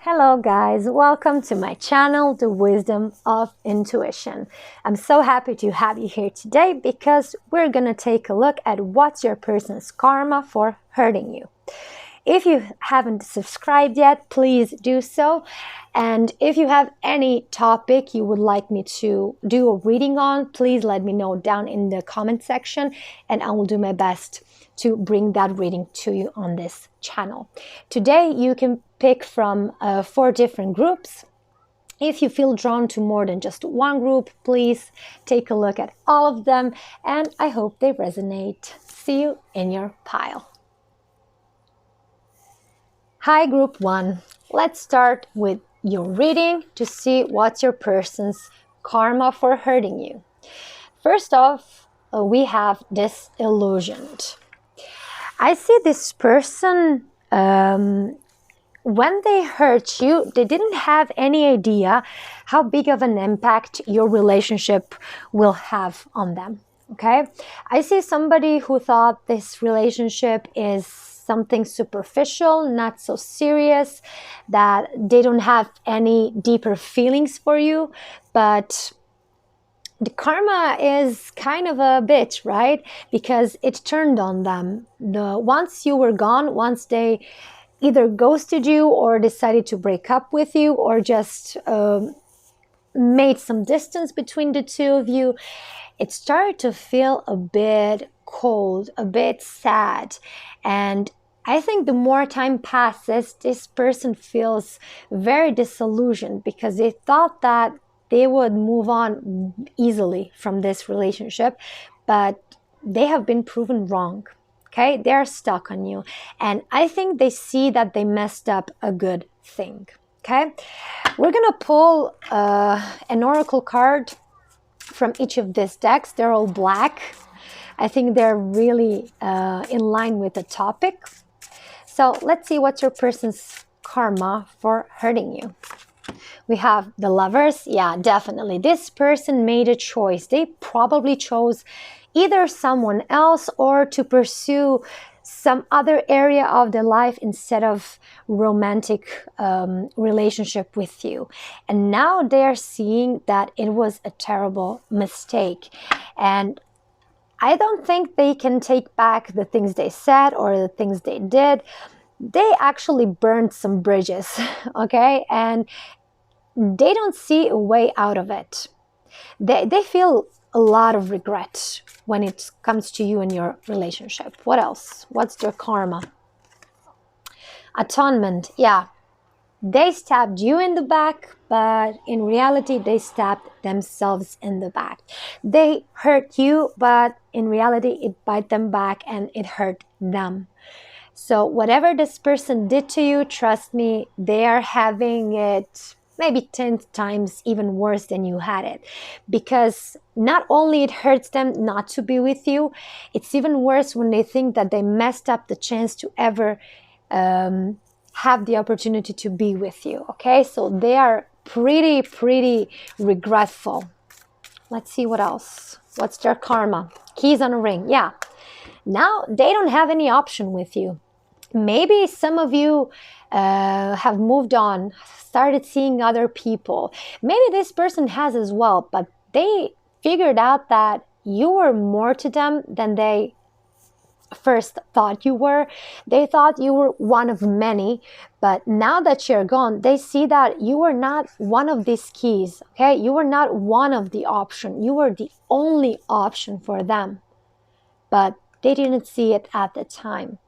Hello guys, welcome to my channel, The Wisdom of Intuition. I'm so happy to have you here today because we're gonna take a look at what's your person's karma for hurting you. If you haven't subscribed yet, please do so. And if you have any topic you would like me to do a reading on, please let me know down in the comment section and I will do my best to bring that reading to you on this channel. Today you can pick from 4 different groups. If you feel drawn to more than just one group, please take a look at all of them and I hope they resonate. See you in your pile. Hi group 1, let's start with your reading to see what's your person's karma for hurting you. First off, we have disillusioned. I see this person, when they hurt you, they didn't have any idea how big of an impact your relationship will have on them, okay? I see somebody who thought this relationship is something superficial, not so serious, that they don't have any deeper feelings for you, but the karma is kind of a bitch, right? Because it turned on them. Once you were gone, once they either ghosted you or decided to break up with you or just made some distance between the two of you, it started to feel a bit cold, a bit sad. And I think the more time passes, this person feels very disillusioned because they thought that they would move on easily from this relationship, but they have been proven wrong. Okay, they're stuck on you. And I think they see that they messed up a good thing. Okay, we're gonna pull an oracle card from each of these decks. They're all black. I think they're really in line with the topic. So let's see what's your person's karma for hurting you. We have the Lovers. Yeah, definitely. This person made a choice. They probably chose either someone else or to pursue some other area of their life instead of romantic relationship with you. And now they're seeing that it was a terrible mistake. And I don't think they can take back the things they said or the things they did. They actually burned some bridges, okay? And they don't see a way out of it. They feel a lot of regret when it comes to you and your relationship. What else? What's their karma? Atonement. Yeah, they stabbed you in the back, but in reality, they stabbed themselves in the back. They hurt you, but in reality, it bit them back and it hurt them. So whatever this person did to you, trust me, they are having it maybe 10 times even worse than you had it, because not only it hurts them not to be with you, it's even worse when they think that they messed up the chance to ever have the opportunity to be with you. Okay, so they are pretty regretful. Let's see what else. What's their karma? Keys on a ring. Yeah, now they don't have any option with you. Maybe some of you have moved on, started seeing other people. Maybe this person has as well, but they figured out that you were more to them than they first thought you were. They thought you were one of many, but now that you're gone, they see that you were not one of these keys, okay? You were not one of the option. You were the only option for them, but they didn't see it at the time.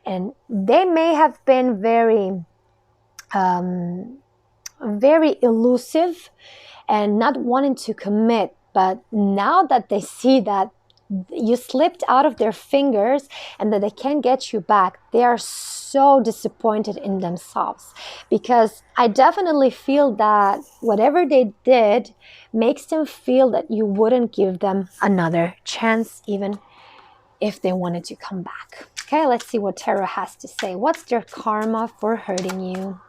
And they may have been very elusive and not wanting to commit, but now that they see that you slipped out of their fingers and that they can't get you back, they are so disappointed in themselves, because I definitely feel that whatever they did makes them feel that you wouldn't give them another chance even if they wanted to come back. Okay, let's see what Tarot has to say. What's their karma for hurting you?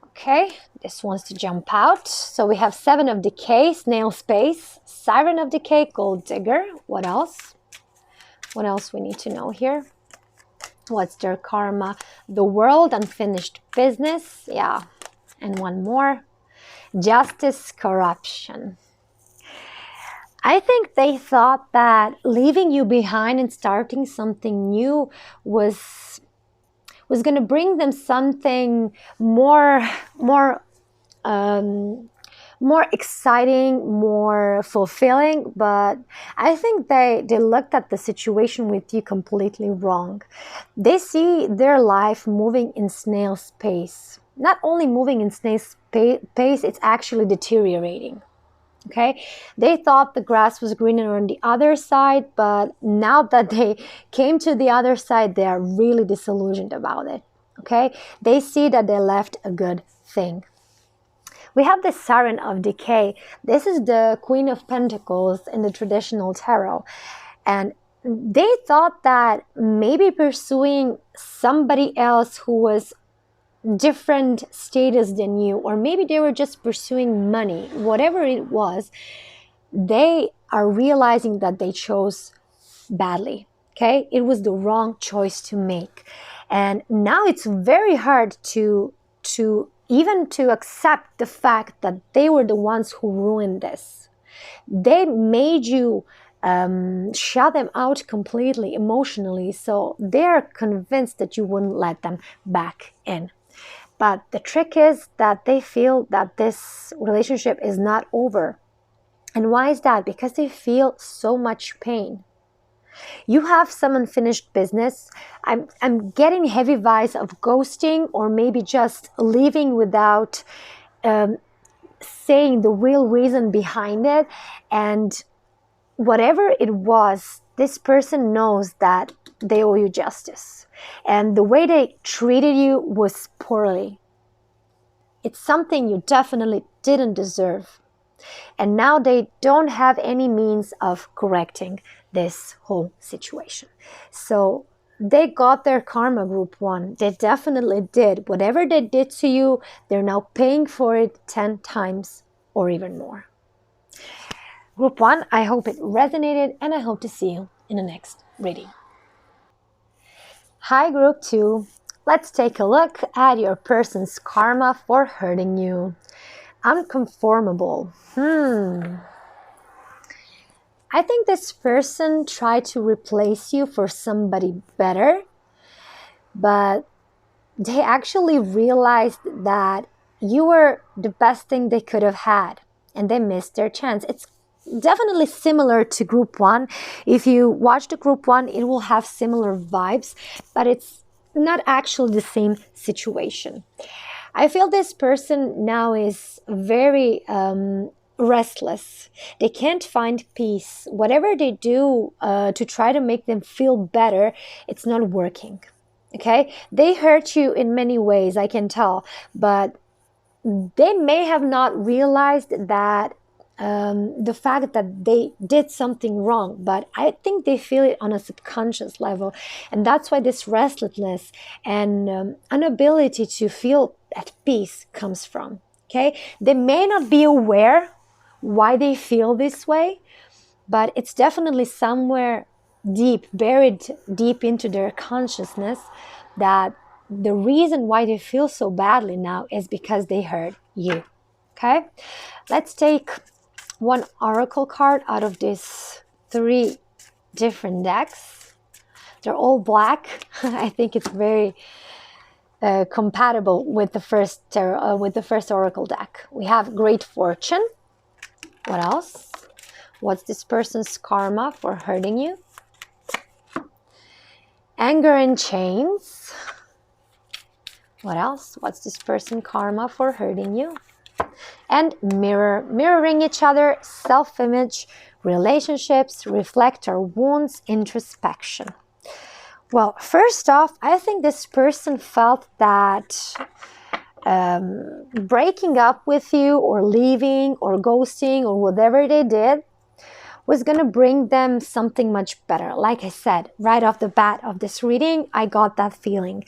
Okay, this wants to jump out. So we have 7 of Decay, Snail Space, Siren of Decay, Gold Digger. What else? What else we need to know here? What's their karma? The world, unfinished business. Yeah. And one more. Justice, corruption. I think they thought that leaving you behind and starting something new was going to bring them something more exciting, more fulfilling. But I think they looked at the situation with you completely wrong. They see their life moving in snail's pace. Not only moving in snail's pace, it's actually deteriorating. Okay, they thought the grass was greener on the other side, but now that they came to the other side, they are really disillusioned about it. Okay, they see that they left a good thing. We have the Siren of Decay. This is the Queen of Pentacles in the traditional tarot. And they thought that maybe pursuing somebody else who was different status than you, or maybe they were just pursuing money, whatever it was, they are realizing that they chose badly. Okay, it was the wrong choice to make, and now it's very hard to even to accept the fact that they were the ones who ruined this. They made you shut them out completely emotionally, so they're convinced that you wouldn't let them back in. But the trick is that they feel that this relationship is not over. And why is that? Because they feel so much pain. You have some unfinished business. I'm getting heavy vibes of ghosting, or maybe just leaving without saying the real reason behind it. And whatever it was, this person knows that they owe you justice. And the way they treated you was poorly. It's something you definitely didn't deserve. And now they don't have any means of correcting this whole situation. So they got their karma, group one. They definitely did. Whatever they did to you, they're now paying for it 10 times or even more. Group one, I hope it resonated, and I hope to see you in the next reading. Hi, group two. Let's take a look at your person's karma for hurting you. Unconformable. I think this person tried to replace you for somebody better, but they actually realized that you were the best thing they could have had, and they missed their chance. It's definitely similar to group one. If you watch the group one, it will have similar vibes, but it's not actually the same situation. I feel this person now is very restless. They can't find peace. Whatever they do to try to make them feel better, it's not working. Okay? They hurt you in many ways, I can tell, but they may have not realized that the fact that they did something wrong, but I think they feel it on a subconscious level, and that's why this restlessness and inability to feel at peace comes from. Okay, they may not be aware why they feel this way, but it's definitely somewhere deep, buried deep into their consciousness, that the reason why they feel so badly now is because they hurt you. Okay, let's take one oracle card out of these 3 different decks. They're all black. I think it's very compatible with the first oracle deck. We have Great Fortune. What else? What's this person's karma for hurting you? Anger in Chains. What else? What's this person's karma for hurting you? And Mirror, mirroring each other, self-image, relationships, reflect our wounds, introspection. Well, first off, I think this person felt that breaking up with you or leaving or ghosting or whatever they did was going to bring them something much better. Like I said, right off the bat of this reading, I got that feeling.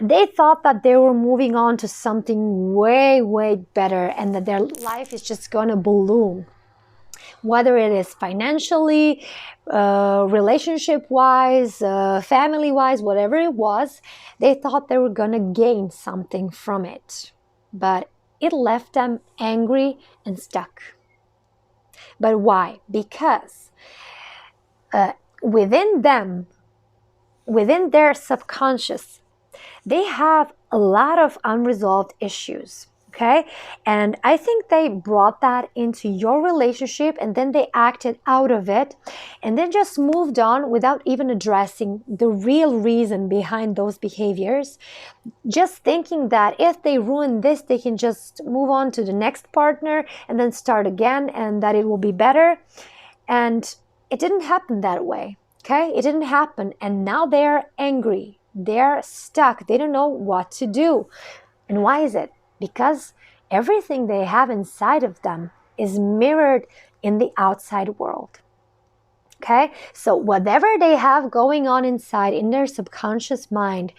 They thought that they were moving on to something way, way better, and that their life is just going to bloom. whether it is financially, relationship-wise, family-wise, whatever it was. They thought they were gonna gain something from it, but it left them angry and stuck. But why? Because within them, within their subconscious, they have a lot of unresolved issues. Okay, and I think they brought that into your relationship, and then they acted out of it, and then just moved on without even addressing the real reason behind those behaviors, just thinking that if they ruin this, they can just move on to the next partner and then start again, and that it will be better. And it didn't happen that way. Okay, it didn't happen, and now they're angry, they're stuck, they don't know what to do. And why is it? Because everything they have inside of them is mirrored in the outside world. Okay, so whatever they have going on inside in their subconscious mind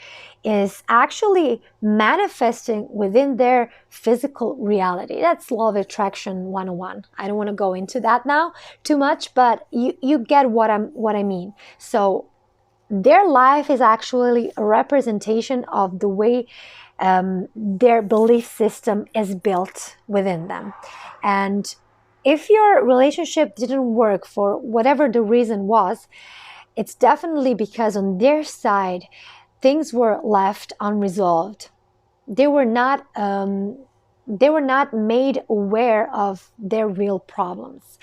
is actually manifesting within their physical reality. That's Law of Attraction 101. I don't want to go into that now too much, but you get what I mean. So their life is actually a representation of the way their belief system is built within them. And if your relationship didn't work for whatever the reason was, it's definitely because on their side, things were left unresolved. They were not made aware of their real problems.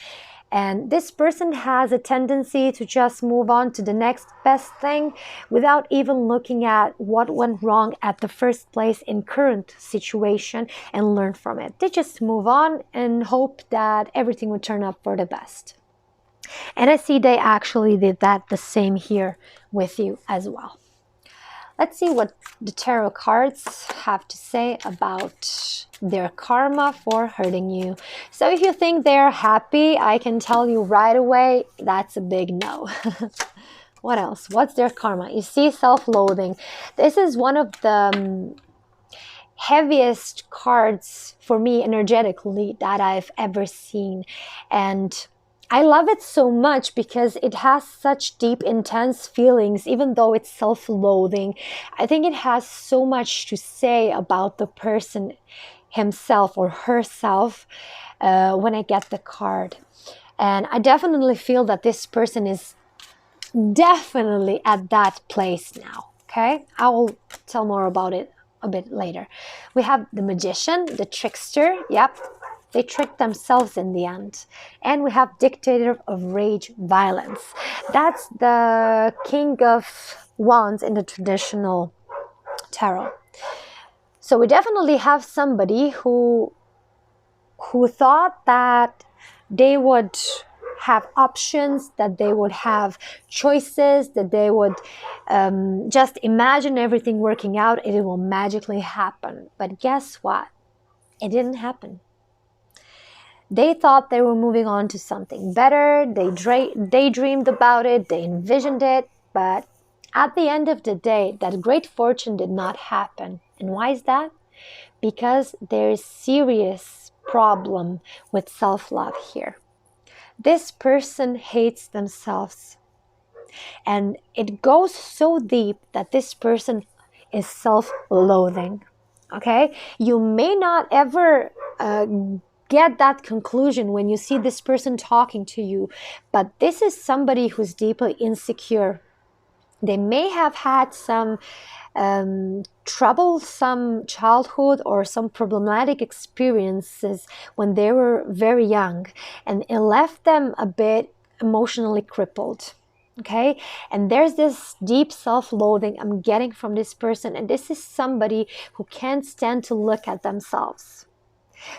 And this person has a tendency to just move on to the next best thing without even looking at what went wrong at the first place in current situation and learn from it. They just move on and hope that everything would turn out for the best. And I see they actually did that the same here with you as well. Let's see what the tarot cards have to say about their karma for hurting you. So if you think they're happy, I can tell you right away, that's a big no. What else? What's their karma? You see self-loathing. This is one of the heaviest cards for me energetically that I've ever seen. And I love it so much because it has such deep, intense feelings, even though it's self-loathing. I think it has so much to say about the person himself or herself when I get the card. And I definitely feel that this person is definitely at that place now. Okay, I will tell more about it a bit later. We have the Magician, the Trickster. Yep. They tricked themselves in the end. And we have Dictator of Rage, Violence. That's the King of Wands in the traditional tarot. So we definitely have somebody who thought that they would have options, that they would have choices, that they would just imagine everything working out and it will magically happen. But guess what? It didn't happen. They thought they were moving on to something better. They dreamed about it. They envisioned it. But at the end of the day, that great fortune did not happen. And why is that? Because there is serious problem with self-love here. This person hates themselves. And it goes so deep that this person is self-loathing. Okay? You may not ever get that conclusion when you see this person talking to you, but this is somebody who's deeply insecure. They may have had some troublesome childhood or some problematic experiences when they were very young, and it left them a bit emotionally crippled. Okay, and there's this deep self-loathing I'm getting from this person, and this is somebody who can't stand to look at themselves.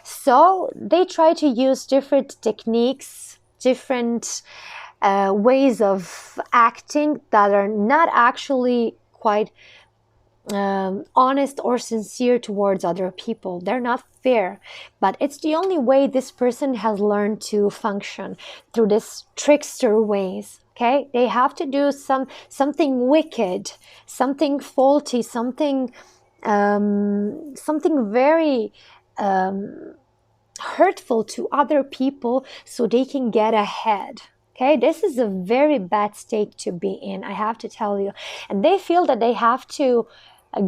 So they try to use different techniques, different ways of acting that are not actually quite honest or sincere towards other people. They're not fair, but it's the only way this person has learned to function, through this trickster ways. Okay, they have to do something wicked, something faulty, something very hurtful to other people so they can get ahead. Okay, this is a very bad state to be in, I have to tell you. And they feel that they have to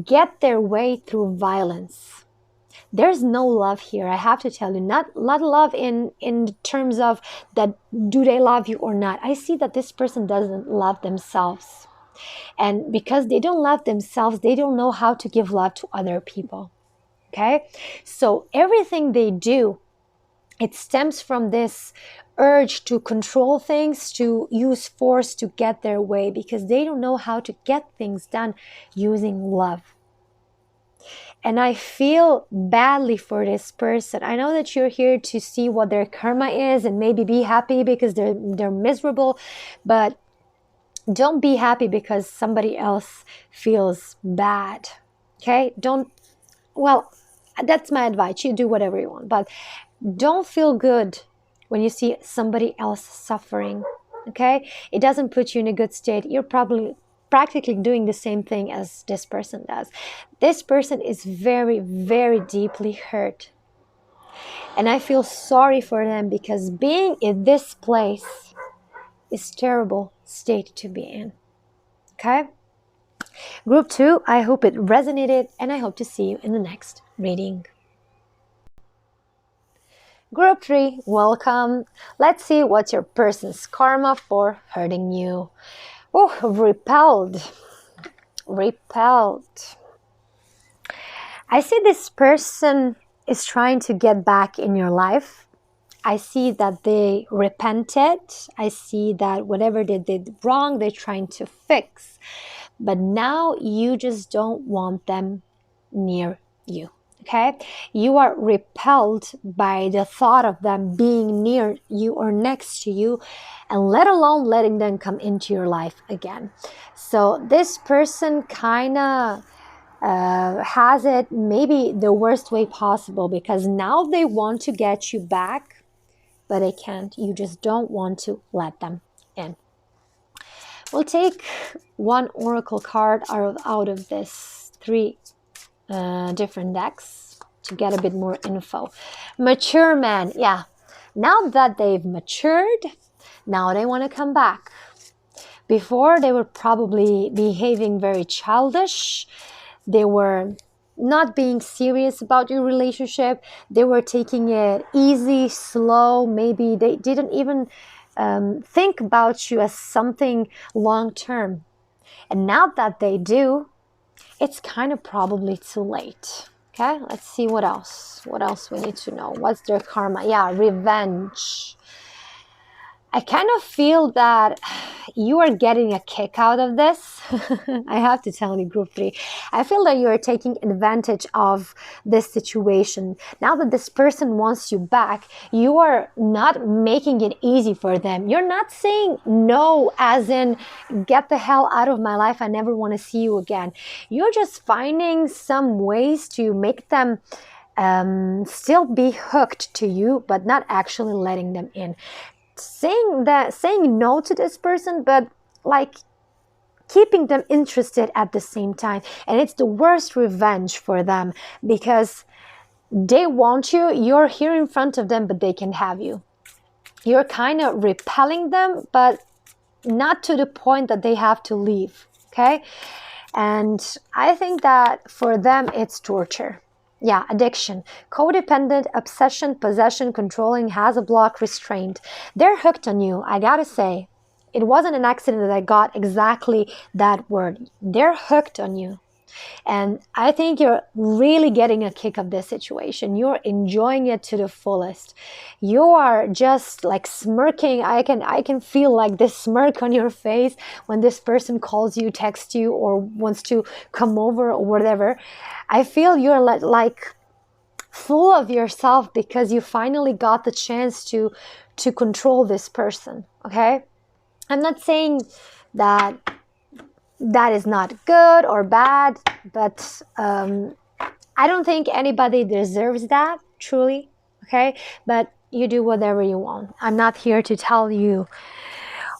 get their way through violence. There's no love here, I have to tell you. Not love in terms of that, do they love you or not. I see that this person doesn't love themselves. And because they don't love themselves, they don't know how to give love to other people. Okay, so everything they do, it stems from this urge to control things, to use force to get their way, because they don't know how to get things done using love. And I feel badly for this person. I know that you're here to see what their karma is and maybe be happy because they're miserable, but don't be happy because somebody else feels bad. Okay? Well, that's my advice. You do whatever you want, but don't feel good when you see somebody else suffering. Okay? It doesn't put you in a good state. You're probably practically doing the same thing as this person does. This person is very, very deeply hurt. And I feel sorry for them because being in this place is a terrible state to be in. Okay? Group 2, I hope it resonated, and I hope to see you in the next reading. Group 3, welcome. Let's see what's your person's karma for hurting you. Oh, repelled. I see this person is trying to get back in your life. I see that they repented. I see that whatever they did wrong, they're trying to fix. But now you just don't want them near you. Okay? You are repelled by the thought of them being near you or next to you, and let alone letting them come into your life again. So this person kind of has it maybe the worst way possible, because now they want to get you back, but they can't. You just don't want to let them in. We'll take one oracle card out of this 3 different decks to get a bit more info. Mature man. Yeah. Now that they've matured, now they want to come back. Before, they were probably behaving very childish. They were not being serious about your relationship. They were taking it easy, slow. Maybe they didn't even think about you as something long-term. And now that they do, it's kind of probably too late. Okay, let's see what else. What else we need to know? What's their karma? Yeah, revenge. I kind of feel that you are getting a kick out of this. I have to tell you, Group 3. I feel that you are taking advantage of this situation. Now that this person wants you back, you are not making it easy for them. You're not saying no as in, get the hell out of my life, I never want to see you again. You're just finding some ways to make them still be hooked to you, but not actually letting them in. Saying no to this person, but like keeping them interested at the same time. And it's the worst revenge for them, because they want you, you're here in front of them, but they can have you. You're kind of repelling them, but not to the point that they have to leave. Okay? And I think that for them it's torture. Yeah, addiction, codependent, obsession, possession, controlling, has a block, restraint. They're hooked on you. I gotta say, it wasn't an accident that I got exactly that word. They're hooked on you. And I think you're really getting a kick of this situation. You're enjoying it to the fullest. You are just like smirking. I can feel like this smirk on your face when this person calls you, texts you, or wants to come over or whatever. I feel you're like full of yourself because you finally got the chance to control this person. Okay? I'm not saying that is not good or bad, but I don't think anybody deserves that, truly, okay? But you do whatever you want. I'm not here to tell you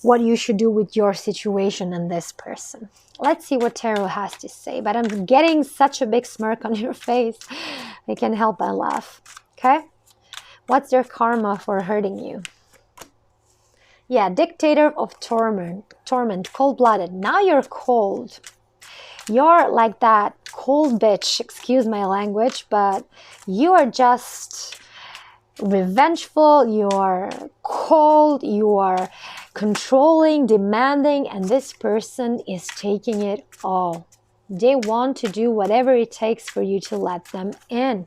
what you should do with your situation and this person. Let's see what Tarot has to say, but I'm getting such a big smirk on your face. I can't help but laugh, okay? What's their karma for hurting you? Yeah, dictator of torment, cold-blooded. Now you're cold. You're like that cold bitch, excuse my language, but you are just revengeful, you are cold, you are controlling, demanding, and this person is taking it all. They want to do whatever it takes for you to let them in.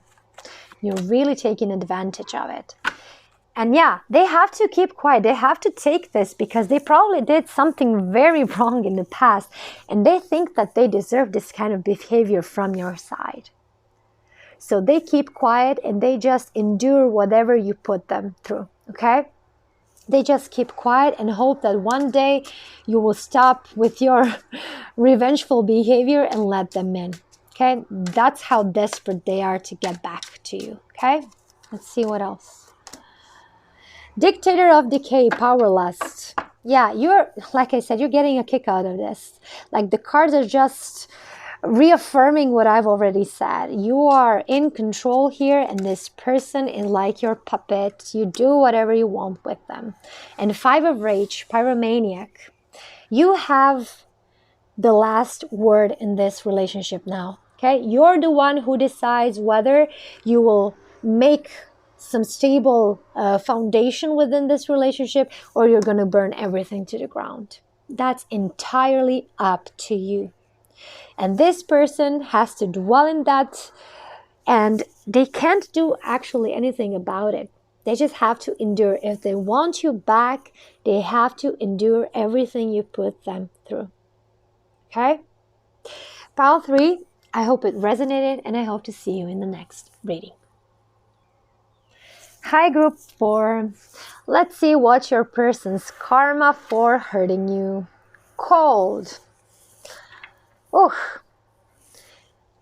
You're really taking advantage of it. And yeah, they have to keep quiet. They have to take this because they probably did something very wrong in the past. And they think that they deserve this kind of behavior from your side. So they keep quiet and they just endure whatever you put them through, okay? They just keep quiet and hope that one day you will stop with your revengeful behavior and let them in, okay? That's how desperate they are to get back to you, okay? Let's see what else. Dictator of decay, power lust. Yeah, you're, like I said, you're getting a kick out of this. Like the cards are just reaffirming what I've already said. You are in control here and this person is like your puppet. You do whatever you want with them. And 5 of Rage, pyromaniac. You have the last word in this relationship now. Okay? You're the one who decides whether you will make some stable foundation within this relationship or you're going to burn everything to the ground. That's entirely up to you. And this person has to dwell in that and they can't do actually anything about it. They just have to endure. If they want you back, they have to endure everything you put them through. Okay? Pile 3, I hope it resonated and I hope to see you in the next reading. Hi, group 4. Let's see what your person's karma for hurting you. Cold. Oh,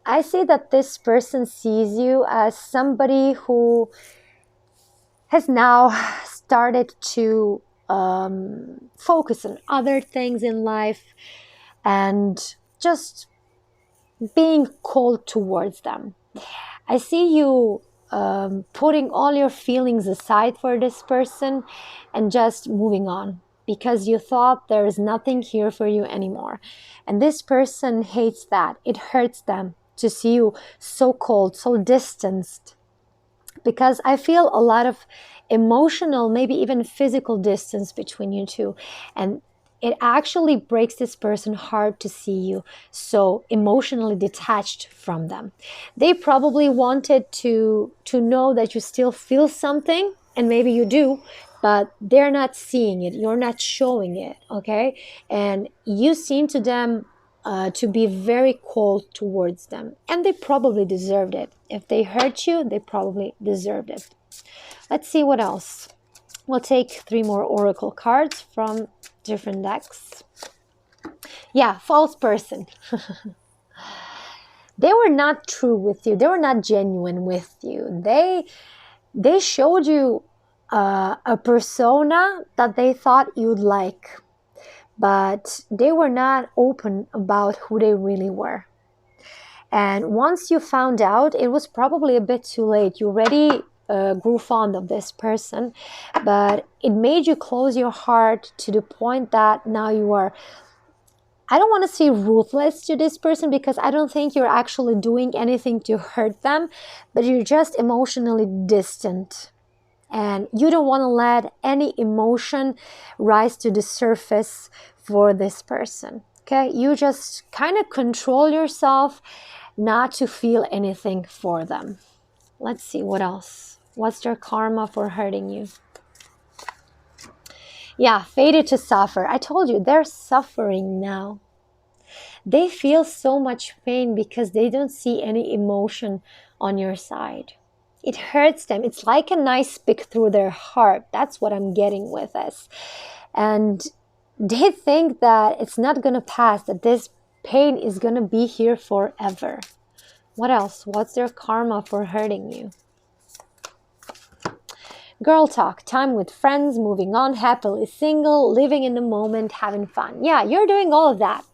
I see that this person sees you as somebody who has now started to focus on other things in life and just being cold towards them. I see you putting all your feelings aside for this person and just moving on because you thought there is nothing here for you anymore. And this person hates that. It hurts them to see you so cold, so distanced, because I feel a lot of emotional, maybe even physical distance between you two. And it actually breaks this person's heart to see you so emotionally detached from them. They probably wanted to know that you still feel something, and maybe you do, but they're not seeing it. You're not showing it, okay? And you seem to them to be very cold towards them. And they probably deserved it. If they hurt you, they probably deserved it. Let's see what else. We'll take 3 more oracle cards from different decks. Yeah, false person. They were not true with you. They were not genuine with you. They showed you a persona that they thought you'd like, but they were not open about who they really were. And once you found out, it was probably a bit too late. You already grew fond of this person, but it made you close your heart to the point that now you are, I don't want to say ruthless to this person, because I don't think you're actually doing anything to hurt them, but you're just emotionally distant. And you don't want to let any emotion rise to the surface for this person. Okay? You just kind of control yourself not to feel anything for them. Let's see what else. What's their karma for hurting you? Yeah, fated to suffer. I told you, they're suffering now. They feel so much pain because they don't see any emotion on your side. It hurts them. It's like a knife pick through their heart. That's what I'm getting with this. And they think that it's not going to pass, that this pain is going to be here forever. What else? What's their karma for hurting you? Girl talk, time with friends, moving on, happily single, living in the moment, having fun. Yeah, you're doing all of that.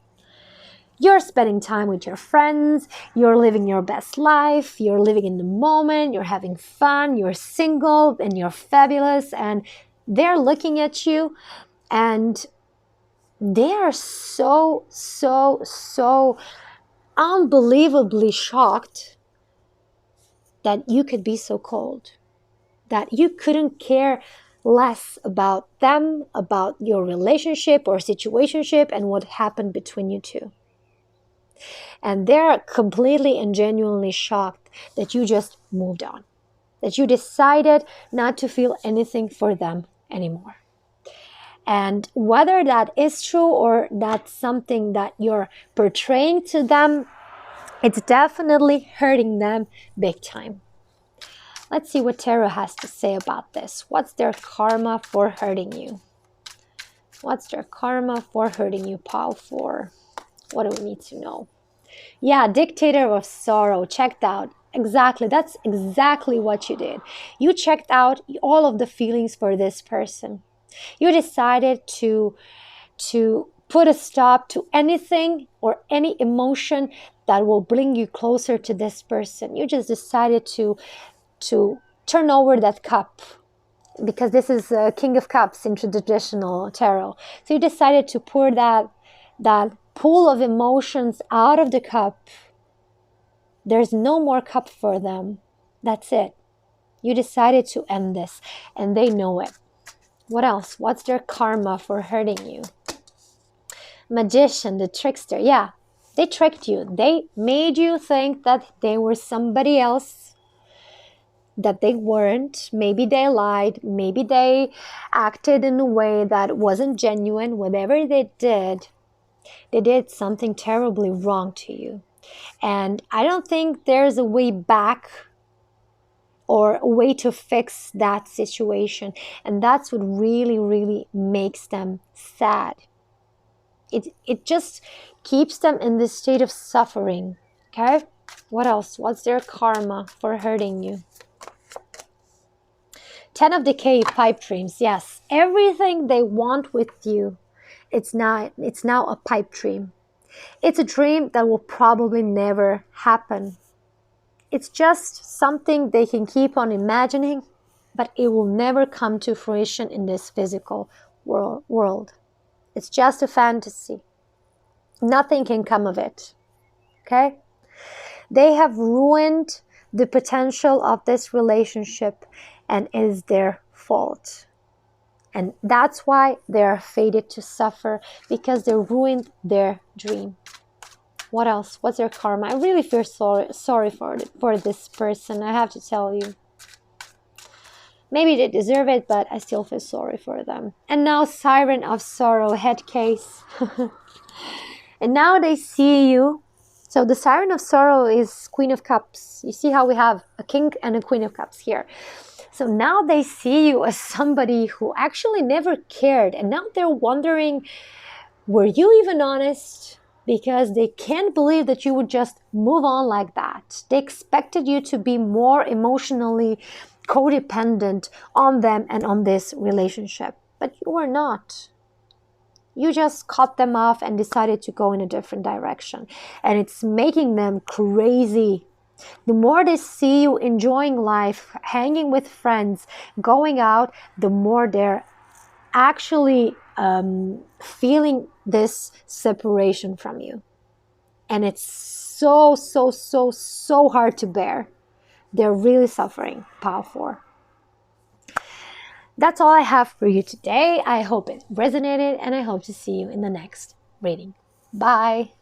You're spending time with your friends, you're living your best life, you're living in the moment, you're having fun, you're single and you're fabulous, and they're looking at you and they are so unbelievably shocked that you could be so cold, that you couldn't care less about them, about your relationship or situationship and what happened between you two. And they're completely and genuinely shocked that you just moved on, that you decided not to feel anything for them anymore. And whether that is true or that's something that you're portraying to them, it's definitely hurting them big time. Let's see what Tarot has to say about this. What's their karma for hurting you? What's their karma for hurting you, Pau? For what do we need to know? Yeah, Dictator of Sorrow. Checked out. Exactly. That's exactly what you did. You checked out all of the feelings for this person. You decided to put a stop to anything or any emotion that will bring you closer to this person. You just decided to turn over that cup, because this is King of Cups in traditional tarot. So you decided to pour that pool of emotions out of the cup. There's no more cup for them. That's it. You decided to end this, and they know it. What else? What's their karma for hurting you? Magician, the trickster. Yeah, they tricked you. They made you think that they were somebody else, that they weren't. Maybe they lied. Maybe they acted in a way that wasn't genuine. Whatever they did something terribly wrong to you. And I don't think there's a way back or a way to fix that situation. And that's what really, really makes them sad. It just keeps them in this state of suffering. Okay? What else? What's their karma for hurting you? 10 of Decay, pipe dreams. Yes, everything they want with you, it's now a pipe dream. It's a dream that will probably never happen. It's just something they can keep on imagining, but it will never come to fruition in this physical world. It's just a fantasy. Nothing can come of it. Okay? They have ruined the potential of this relationship, and it is their fault. And that's why they are fated to suffer, because they ruined their dream. What else? What's their karma? I really feel sorry for this person, I have to tell you. Maybe they deserve it, but I still feel sorry for them. And now Siren of Sorrow, head case. And now they see you. So the Siren of Sorrow is Queen of Cups. You see how we have a King and a Queen of Cups here. So now they see you as somebody who actually never cared. And now they're wondering, were you even honest? Because they can't believe that you would just move on like that. They expected you to be more emotionally codependent on them and on this relationship. But you were not. You just cut them off and decided to go in a different direction. And it's making them crazy. The more they see you enjoying life, hanging with friends, going out, the more they're actually feeling this separation from you. And it's so hard to bear. They're really suffering, Pau. That's all I have for you today. I hope it resonated, and I hope to see you in the next reading. Bye.